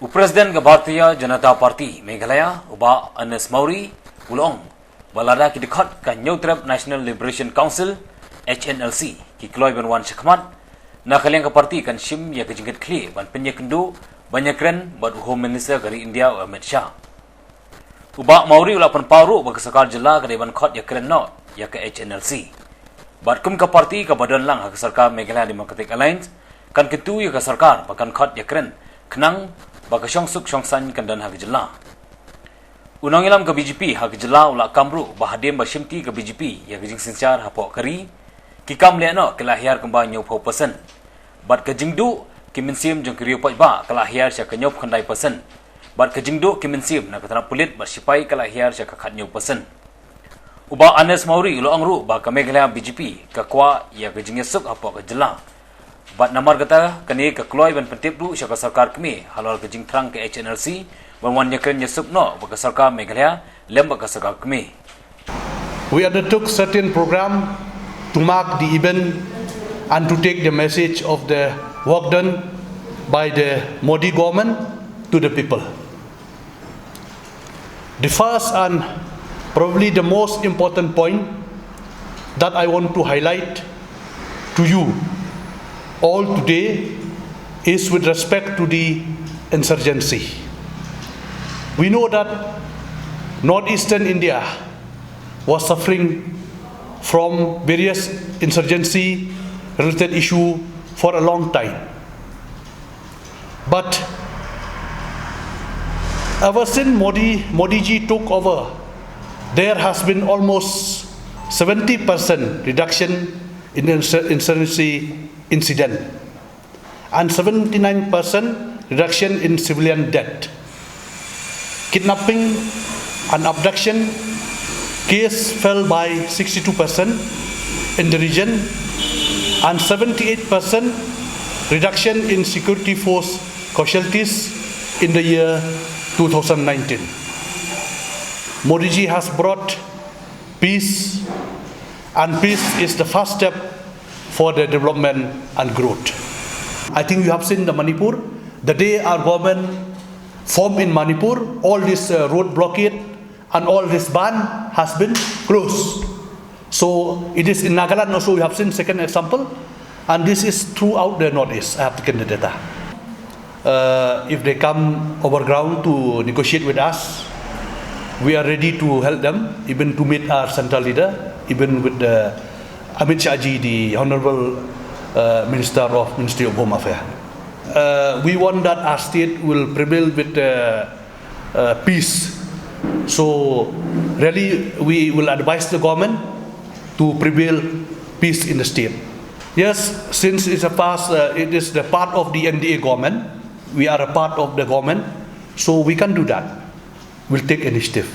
Presiden ke Bharatiya Janata Party Meghalaya uba Anas Mauri ulong balada ki dekat ka Neutrap National Liberation Council HNLC ki Kloy Benwan Shakmat na kaliang ka parti kan shim ya ke jingkat kli ban penyekendu banyak keren bad Home Minister dari India Amit Shah. Uba Mauri ula pan paru ba kesakar jela ka ban khot ya keren no ya ke HNLC. Bad kum ka parti ka badan lang ha sarkar Meghalaya Democratic Alliance kan ketu ya ka sarkar bakan khot ya keren kenang baka syongsuk syongsan kandan hak jela. Unang ilam ke BJP hak jela ula kamru bahadim basyimti ke BJP ya ke jing sincar hapok kari ki kam leano kelahiar kembang nyop persen. Bat ke jingdu ki minsim jong kriyo pai ba kelahiar sya ke nyop khandai persen. Bat ke jingdu ki minsim na katana pulit ba sipai kelahiar sya ke khat nyop persen. Uba Anas Mauri ulo angru ba ke Meghalaya BJP ke kwa ya ke jing yesuk hapok ke jela. Bat namar kata kani ke Kloy ban pentip du sya sarkar kami halal ke jing trang ke HNLC ban wan yakren yesuk no ba sarkar Meghalaya lem ba sarkar kami. We undertook certain program to mark the event and to take the message of the work done by the Modi government to the people. The first and probably the most important point that I want to highlight to you all today is with respect to the insurgency. We know that northeastern India was suffering from various insurgency related issue for a long time. But ever since Modi ji took over, there has been almost 70% reduction in insurgency incident and 79% reduction in civilian death. Kidnapping and abduction case fell by 62% in the region and 78% reduction in security force casualties in the year 2019. Modi ji has brought peace, and peace is the first step for the development and growth. I think you have seen the Manipur. The day our government formed in Manipur, all this road blockade and all this ban has been closed. So it is in Nagaland also we have seen second example, and this is throughout the northeast. I have taken the data. If they come over ground to negotiate with us, we are ready to help them, even to meet our central leader, even with the Amit Shah ji, the Honorable Minister of Ministry of Home Affairs. We want that our state will prevail with peace. So really we will advise the government to prevail peace in the state. Yes, since it's it is the part of the NDA government, we are a part of the government, so we can do that. We'll take initiative.